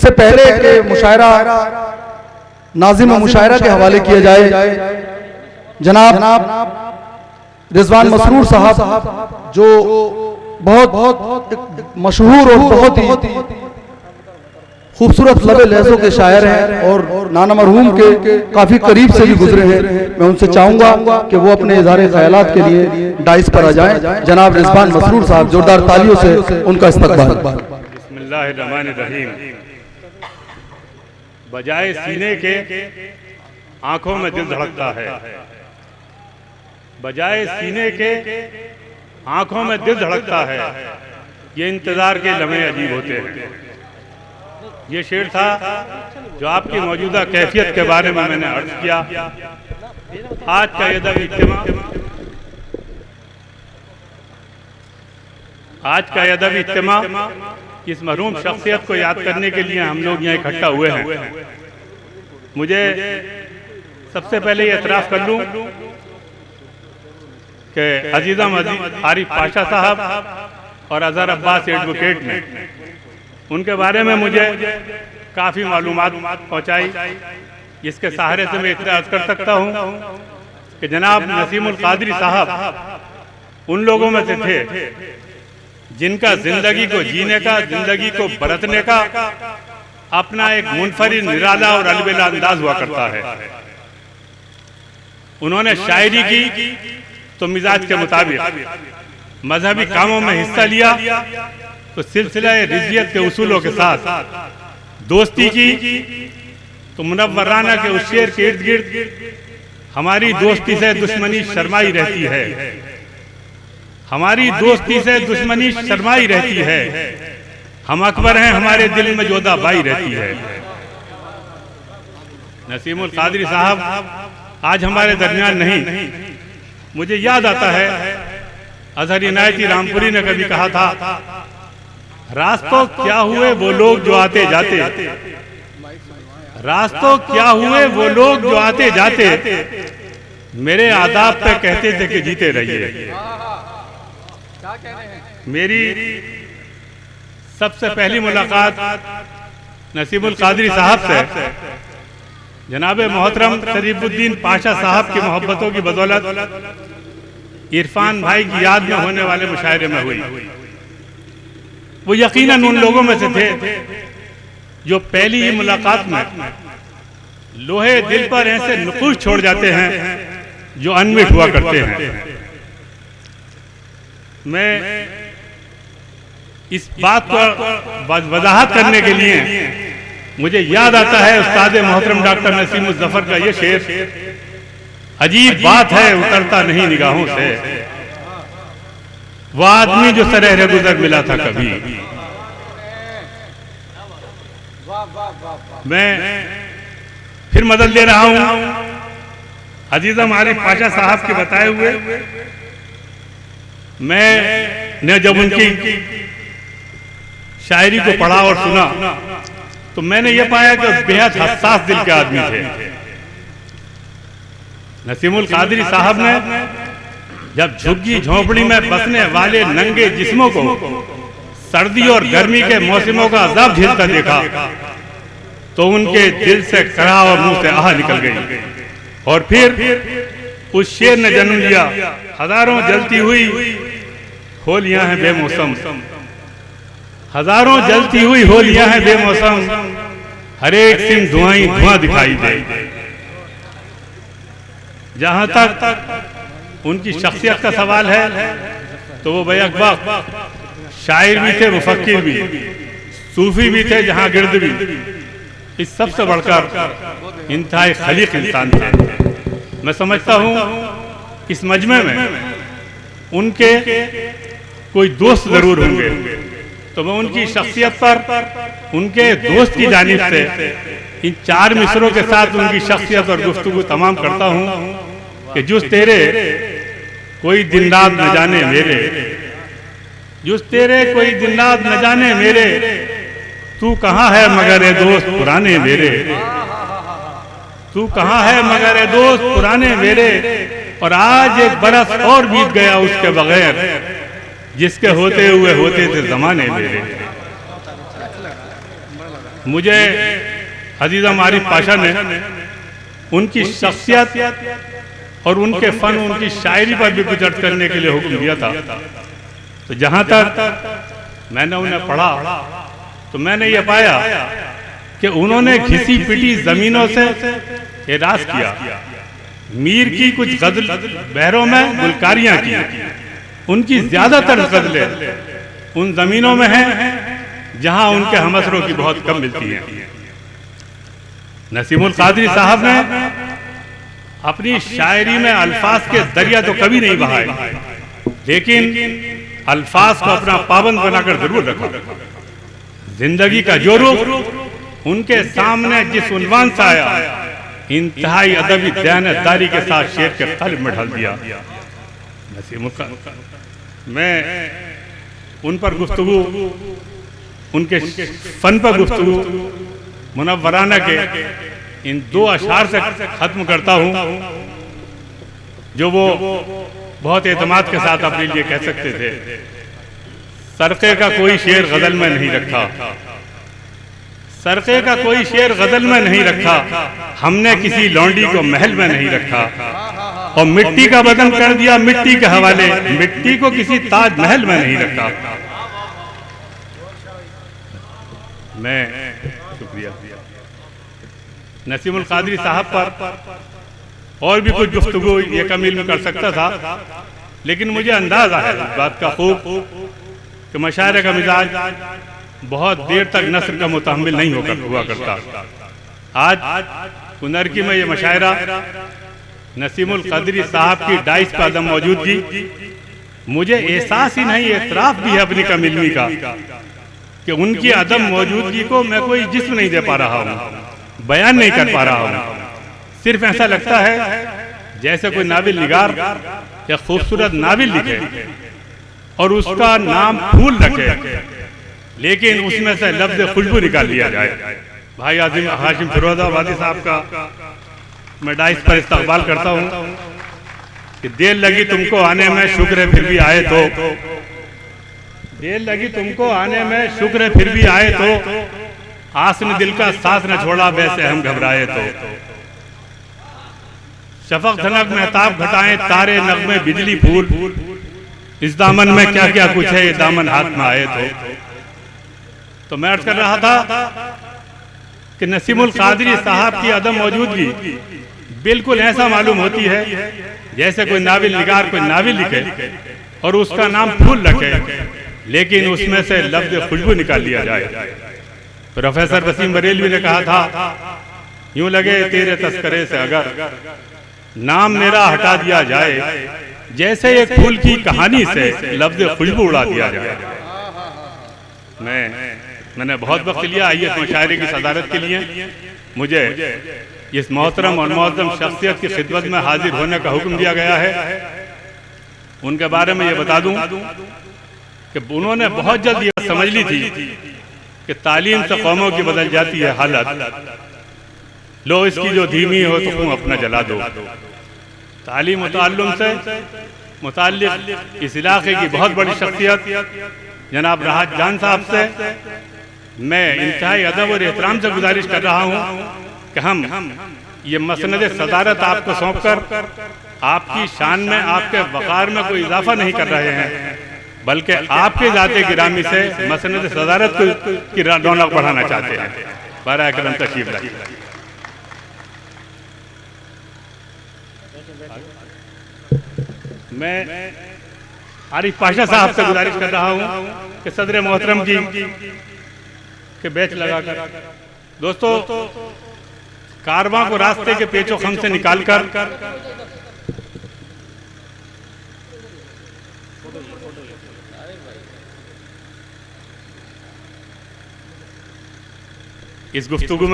इससे पहले कि मुशायरा नाज़िम मुशायरा के हवाले किया जाए, जनाब रिजवान मसरूर साहब जो बहुत मशहूर और बहुत ही खूबसूरत लबे लहज़ों के शायर हैं और नाना मरहूम के काफ़ी करीब से भी गुजरे हैं, मैं उनसे चाहूँगा कि वो अपने इज़हार ख़यालात के लिए डाइस पर आ जाएं। जनाब रिजवान मसरूर साहब, जोरदार तालियों से उनका इस्तकबाल। बिस्मिल्लाहिर्रहमानिर्रहीम। बजाए सीने के आंखों में दिल धड़कता है, बजाए सीने के आंखों में दिल धड़कता है, ये इंतजार के लम्हे अजीब होते हैं। ये शेर था जो आपकी मौजूदा कैफियत के बारे में मैंने अर्ज किया। आज का अदबी इज्तिमा, आज का अदबी इज्तिमा इस मरहूम शख्सियत को याद करने के लिए हम लोग यहाँ इकट्ठा हुए हैं। मुझे सबसे पहले ये एतराफ़ कर लूँ कि अजीज़म आरिफ पाशा साहब और अज़हर अब्बास एडवोकेट ने उनके बारे में मुझे काफ़ी मालूमात पहुँचाई, जिसके सहारे से मैं इतना अर्ज़ कर सकता हूँ कि जनाब नसीमुल कादरी साहब उन लोगों में से थे जिनका ज़िंदगी को जीने का, ज़िंदगी को बरतने का अपना एक मुनफरिद, निराला और अलबेला अंदाज हुआ करता है। उन्होंने शायरी की तो मिजाज के मुताबिक, मजहबी कामों में हिस्सा लिया तो सिलसिला रिज़ियत के उसूलों के साथ, दोस्ती की तो मुनव्वराना के उस शेर के इर्द गिर्द हमारी दोस्ती से दुश्मनी शर्माई रहती है, हमारी दोस्ती से दुश्मनी शर्माई रहती है, हम अकबर हैं हमारे दिल में जोधा बाई रहती है। नसीमुल कादरी साहब आज हमारे दरमियान नहीं। मुझे याद आता है अजहर इनायती रामपुरी ने कभी कहा था, रास्तों क्या हुए वो लोग जो आते जाते, रास्तों क्या हुए वो लोग जो आते जाते, मेरे आदाब पे कहते थे कि जीते रहिए। मेरी सबसे पहली मुलाकात नसीमुल कादरी साहब से जनाब मोहतरम शरीफुद्दीन पाशा साहब की मोहब्बतों की बदौलत इरफान भाई की याद में होने वाले मुशायरे में हुई। वो यकीनन उन लोगों में से थे जो पहली ही मुलाकात में लोहे दिल पर ऐसे नुकूश छोड़ जाते हैं जो अनमिट हुआ करते हैं। मैं इस बात पर वजाहत करने के लिए मुझे याद आता है उस्ताद मोहतरम डॉक्टर नसीम मुज़फ़्फ़र का ये शेर, अजीब बात है उतरता नहीं निगाहों से वो आदमी जो सरहरे गुजर मिला था कभी। मैं फिर मदद ले रहा हूं अजीज़म आरिफ पाशा साहब के बताए हुए। मैंने जब उनकी शायरी को पढ़ा और सुना तो मैंने ये पाया कि बेहद हसास दिल के आदमी थे। नसीमुल कादरी साहब ने जब झुग्गी झोंपड़ी में बसने वाले नंगे जिस्मों को सर्दी और गर्मी के मौसमों का अज़ाब झेलता देखा तो उनके दिल से कराह और मुंह से आह निकल गई। और फिर उस शेर ने जन्म लिया, हजारों जलती हुई होलियां हैं बेमौसम, हजारों जलती हुई होलियां हैं बेमौसम, हर एक सिम धुआं धुआं दिखाई दे। जहां तक उनकी शख्सियत का सवाल है तो वो बेअकबा शायर भी थे, मुफक्किर भी, सूफी भी थे, जहां गिर्द भी। इस सबसे बढ़कर इंतहाई खलीक इंसान थे। मैं समझता हूं इस मजमे में उनके कोई दोस्त जरूर होंगे, तो मैं उनकी शख्सियत पर उनके दोस्त की जानिब से इन 4 मिसरों के साथ उनकी शख्सियत और गुफ्तगू तमाम करता हूं कि जुस तेरे कोई दिन रात न जाने मेरे, जुस तेरे कोई दिन रात न जाने मेरे, तू कहाँ है मगर ए दोस्त पुराने मेरे, तू कहाँ है मगर ए दोस्त पुराने मेरे। और आज एक बरस और बीत गया उसके बगैर, जिसके होते हुए होते थे जमाने मेरे। मुझे अजीज़ा मारिफ पाशा ने उनकी शख्सियत और उनके फ़न, उनकी शायरी पर भी कुछ अर्ज करने के लिए हुक्म दिया था। तो जहाँ तक मैंने उन्हें पढ़ा तो मैंने ये पाया कि उन्होंने घिसी पिटी ज़मीनों से एराज़ किया। मीर की कुछ गज़ल बहरों में गुलकारियाँ की, उनकी ज़्यादातर गज़लें उन ज़मीनों में हैं जहाँ उनके हमअसरों की बहुत कम मिलती हैं। नसीमुल कादरी साहब ने अपनी शायरी में अल्फाज के दरिया तो कभी नहीं बहाए, लेकिन अल्फाज को अपना पाबंद बनाकर जरूर रखा। जिंदगी का जो रूप उनके सामने जिस उन्वान से आया, इंतहाई अदबी दयानतदारी के साथ शेर के कल्ब में ढल दिया। मैं उन पर गुफ्तगू, उनके फन पर गुफ्तगू मुनव्वराना के इन दो अशार से खत्म करता हूँ, जो वो बहुत एतमाद के साथ अपने लिए कह सकते थे। सरके का कोई शेर गजल में नहीं रखा, सरके का कोई शेर गजल में नहीं रखा, हमने किसी लौंडी को महल में नहीं रखा, और मिट्टी का बदन कर दिया मिट्टी के हवाले, मिट्टी को किसी ताज महल में नहीं रखा। मैं शुक्रिया। नसीमुल कादरी साहब पर और भी कुछ गुफ्तगू ये कमील में कर सकता था, लेकिन मुझे अंदाजा है इस बात का खूब कि मशायरे का मिजाज बहुत देर तक नस्र का मुतहम्मिल नहीं हुआ करता। आज कुनरकी में ये मशायरा नसीमुल कादरी साहब की डाइस पर अदम मौजूदगी, मुझे एहसास ही नहीं, एतराफ़ भी है अपनी कम इल्मी का कि उनकी अदम मौजूदगी को मैं कोई जिस्म नहीं दे पा रहा हूँ, बयान नहीं कर पा रहा हूँ। सिर्फ ऐसा लगता है जैसे कोई नाविल निगार या खूबसूरत नाविल लिखे और उसका नाम फूल रखे, लेकिन उसमें से लफ्ज़ खुशबू निकाल लिया जाए। भाई आज़िम हाशिम फिरोज़ाबादी साहब का मैं डाइस पर इस्तकबाल करता हूँ कि देर लगी तुमको आने में, शुक्र है फिर भी आए तो, देर लगी तुमको आने में, शुक्र है फिर भी आए तो, आस ने दिल का साथ न छोड़ा वैसे हम घबराए तो, शफक धनक महताब घटाएं तारे नगमे बिजली फूल, इस दामन में क्या क्या कुछ है ये दामन हाथ में आए तो मैं अर्ज कर रहा था कि नसीमुल कादरी साहब की अदम मौजूदगी बिल्कुल ऐसा मालूम होती है जैसे कोई नाविल निगार कोई नाविल लिखे और उसका नाम फूल रखे, लेकिन उसमें से लफ्ज़ खुशबू निकाल लिया जाए। प्रोफेसर वसीम बरेलवी ने कहा था, यूं लगे तेरे तस्करे से अगर नाम मेरा हटा दिया जाए, जैसे एक फूल की कहानी से लफ्ज़ खुशबू उड़ा दिया जाए। मैंने बहुत वक्त लिया आइए मुशायरे की सदारत के लिए। मुझे इस मोहतरम और मुअज़्ज़म शख्सियत की खिदमत में हाजिर होने का हुक्म दिया गया है। उनके बारे में ये बता दूं कि उन्होंने बहुत जल्द ये समझ ली थी कि तालीम से कौमों की बदल जाती है हालत, लो इसकी जो धीमी हो तो तुम अपना जला दो। तालीम और ताल्लुम से मुताल्लिक़ इस इलाके की बहुत बड़ी शख्सियत जनाब राहत जान साहब से मैं इंतहाई अदब और एहतराम से गुजारिश कर रहा हूँ कि हम ये मसनद सदारत आपको सौंपकर आपकी शान में, आपके वक़ार में कोई इजाफा नहीं कर रहे हैं, बल्कि आपके ज़ाते गिरामी से मसनद सदारत की रौनक बढ़ाना चाहते हैं। बराए करम तशरीफ लाइए। मैं आरिफ पाशा साहब से गुजारिश कर रहा हूँ कि सदर मोहतरम की के बैच लगाकर दोस्तों कारवां को रास्ते के पेचो खम से निकालकर इस गुफ्तगू में